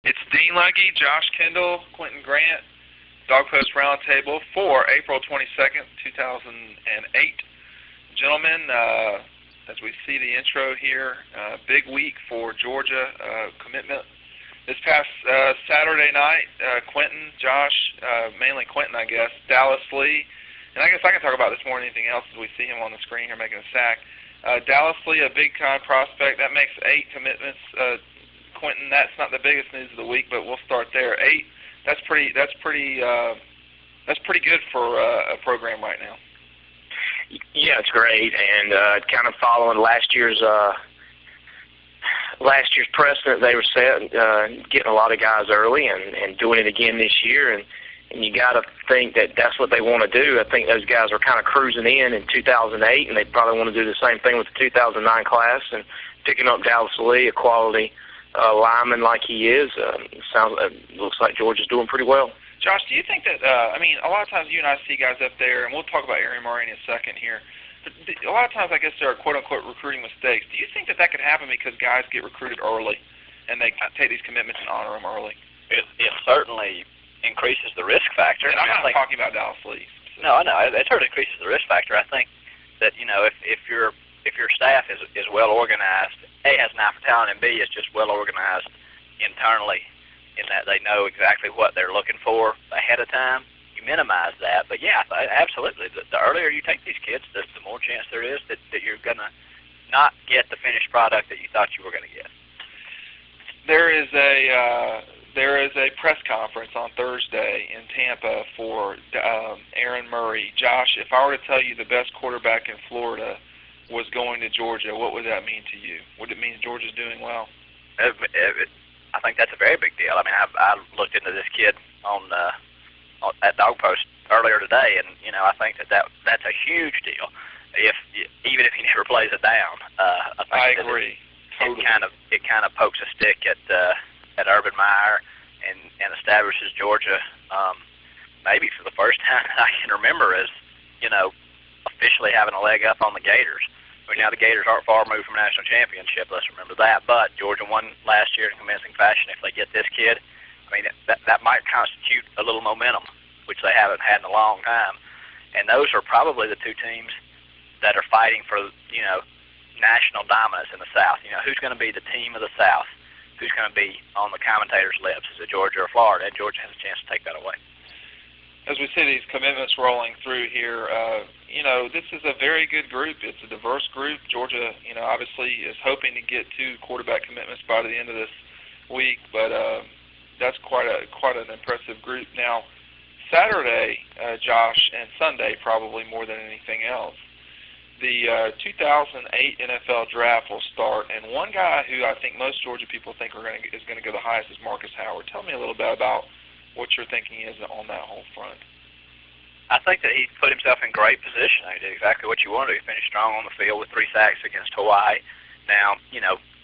It's Dean Legge, Josh Kendall, Quentin Grant, DawgPost Roundtable for April 22nd, 2008. Gentlemen, as we see the intro here, big week for Georgia commitment. This past Saturday night, Quentin, Josh, mainly Quentin, I guess, Dallas Lee, and I guess I can talk about this more than anything else as we see him on the screen here making a sack. Dallas Lee, a big-time prospect. That makes 8 commitments. Quentin, that's not the biggest news of the week, but we'll start there. 8. That's pretty good for a program right now. Yeah, it's great, and kind of following last year's precedent they were set, getting a lot of guys early and doing it again this year, and you got to think that that's what they want to do. I think those guys are kind of cruising in 2008, and they probably want to do the same thing with the 2009 class, and picking up Dallas Lee, a quality lineman like he is. Looks like Georgia's doing pretty well. Josh, do you think that, a lot of times you and I see guys up there, and we'll talk about Aaron Murray in a second here, but a lot of times I guess there are quote-unquote recruiting mistakes. Do you think that could happen because guys get recruited early and they take these commitments and honor them early? It certainly increases the risk factor. And I'm not talking about Dallas Lee. No, I know. It certainly increases the risk factor. I think that, if your staff is well organized, A, has an eye for talent, and B, is just well organized internally in that they know exactly what they're looking for ahead of time, you minimize that. But yeah, absolutely. The earlier you take these kids, the more chance there is that you're going to not get the finished product that you thought you were going to get. There is a press conference on Thursday in Tampa for Aaron Murray. Josh, if I were to tell you the best quarterback in Florida was going to Georgia, what would that mean to you? Would it mean Georgia's doing well? I think that's a very big deal. I mean, I looked into this kid at DawgPost earlier today, and I think that's a huge deal. Even if he never plays it down, I agree. Totally. It kind of pokes a stick at Urban Meyer and establishes Georgia, maybe for the first time I can remember, as officially having a leg up on the Gators. I mean, now the Gators aren't far removed from national championship. Let's remember that. But Georgia won last year in convincing fashion. If they get this kid, I mean, that might constitute a little momentum, which they haven't had in a long time. And those are probably the two teams that are fighting for national dominance in the South. Who's going to be the team of the South? Who's going to be on the commentators' lips? Is it Georgia or Florida? And Georgia has a chance to take that away. As we see these commitments rolling through here, this is a very good group. It's a diverse group. Georgia, obviously is hoping to get 2 quarterback commitments by the end of this week, but that's quite an impressive group. Now, Saturday, Josh, and Sunday probably more than anything else, the 2008 NFL Draft will start, and one guy who I think most Georgia people think is going to go the highest is Marcus Howard. Tell me a little bit about what your thinking is on that whole front. I think that he put himself in great position. He did exactly what you wanted. He finished strong on the field with 3 sacks against Hawaii. Now,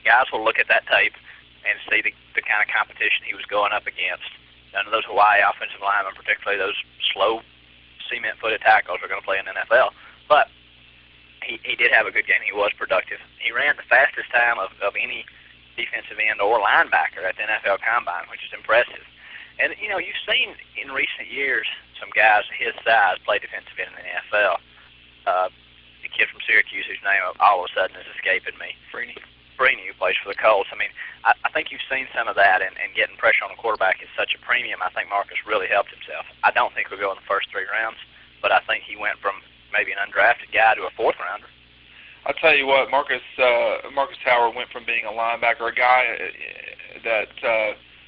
guys will look at that tape and see the kind of competition he was going up against. None of those Hawaii offensive linemen, particularly those slow, cement-footed tackles, are going to play in the NFL. But he did have a good game. He was productive. He ran the fastest time of any defensive end or linebacker at the NFL Combine, which is impressive. And, you've seen in recent years some guys his size play defensive end in the NFL. The kid from Syracuse, whose name all of a sudden is escaping me, Freeney, who plays for the Colts. I mean, I think you've seen some of that, and getting pressure on the quarterback is such a premium. I think Marcus really helped himself. I don't think he'll go in the first 3 rounds, but I think he went from maybe an undrafted guy to a 4th rounder. I'll tell you what, Marcus Howard went from being a linebacker, a guy that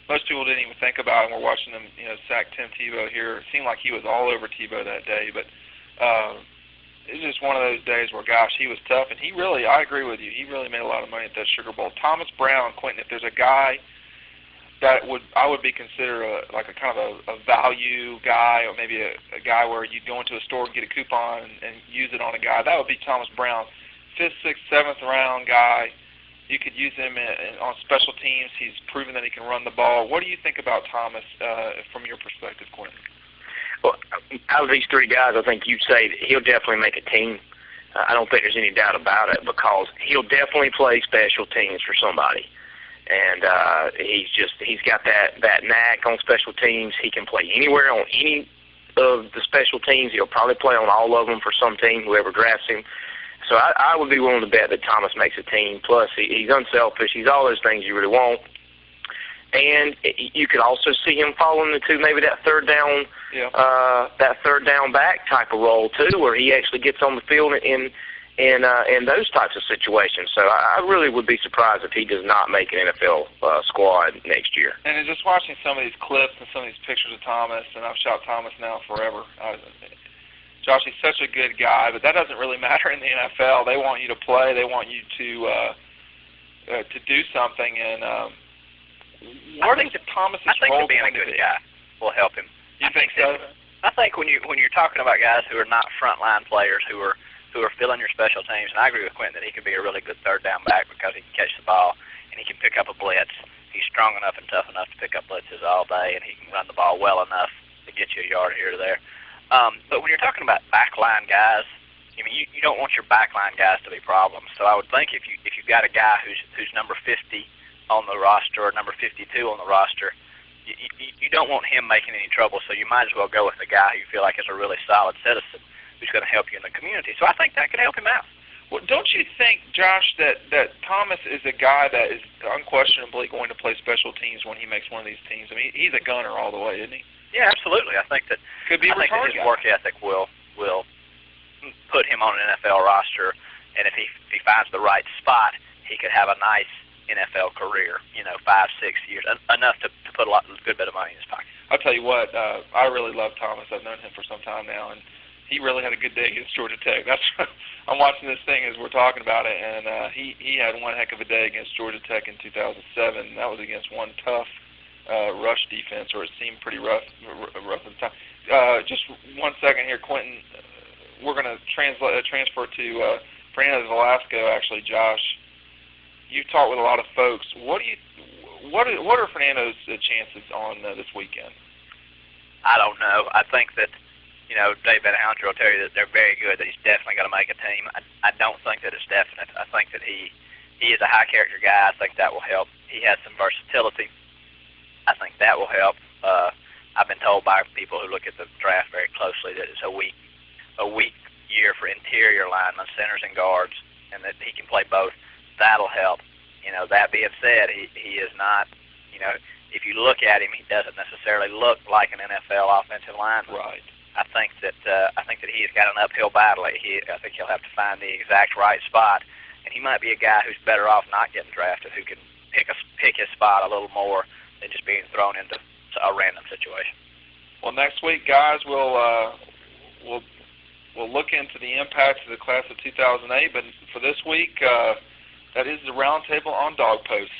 most people didn't even think about, and we're watching him, sack Tim Tebow here. It seemed like he was all over Tebow that day, but it's just one of those days where, gosh, he was tough, and I agree with you, he really made a lot of money at that Sugar Bowl. Thomas Brown, Quentin, if there's a guy that I would be considered a kind of a value guy, or maybe a guy where you'd go into a store and get a coupon and use it on a guy, that would be Thomas Brown. 5th, 6th, 7th round guy. You could use him on special teams. He's proven that he can run the ball. What do you think about Thomas from your perspective, Quentin? Well, out of these 3 guys, I think you'd say that he'll definitely make a team. I don't think there's any doubt about it, because he'll definitely play special teams for somebody. And he's got that knack on special teams. He can play anywhere on any of the special teams. He'll probably play on all of them for some team, whoever drafts him. So I would be willing to bet that Thomas makes a team. Plus, he's unselfish. He's all those things you really want. And you could also see him falling into maybe that third down back type of role too, where he actually gets on the field in those types of situations. So I really would be surprised if he does not make an NFL squad next year. And just watching some of these clips and some of these pictures of Thomas, and I've shot Thomas now forever. Josh, he's such a good guy, but that doesn't really matter in the NFL. They want you to play. They want you to do something. And where does Thomas's role being a good guy will help him. You think so? I think when you're talking about guys who are not frontline players who are filling your special teams, and I agree with Quentin that he could be a really good third down back because he can catch the ball and he can pick up a blitz. He's strong enough and tough enough to pick up blitzes all day, and he can run the ball well enough to get you a yard here or there. But when you're talking about backline guys, I mean, you don't want your backline guys to be problems. So I would think if you've got a guy who's number 50 on the roster or number 52 on the roster, you don't want him making any trouble. So you might as well go with the guy who you feel like is a really solid citizen who's going to help you in the community. So I think that could help him out. Well, don't you think, Josh, that Thomas is a guy that is unquestionably going to play special teams when he makes one of these teams? I mean, he's a gunner all the way, isn't he? Yeah, absolutely. I think that could be his work ethic will put him on an NFL roster, and if he finds the right spot, he could have a nice NFL career, 5-6 years, enough to put a good bit of money in his pocket. I'll tell you what, I really love Thomas. I've known him for some time now, and he really had a good day against Georgia Tech. I'm watching this thing as we're talking about it, and he had one heck of a day against Georgia Tech in 2007. That was against one tough rush defense, or it seemed pretty rough at the time. Just 1 second here, Quentin. We're going to transfer to Fernando Velasco. Actually, Josh, you've talked with a lot of folks. What are Fernando's chances on this weekend? I don't know. I think that Dave Benahounger will tell you that they're very good, that he's definitely going to make a team. I don't think that it's definite. I think that he is a high-character guy. I think that will help. He has some versatility. I think that will help. I've been told by people who look at the draft very closely that it's a weak year for interior linemen, centers and guards, and that he can play both. That'll help. That being said, he is not, if you look at him, he doesn't necessarily look like an NFL offensive lineman. Right. I think that he has got an uphill battle. I think he'll have to find the exact right spot, and he might be a guy who's better off not getting drafted, who can pick his spot a little more than just being thrown into a random situation. Well, next week, guys, we'll look into the impacts of the class of 2008. But for this week, that is the Roundtable on DawgPost.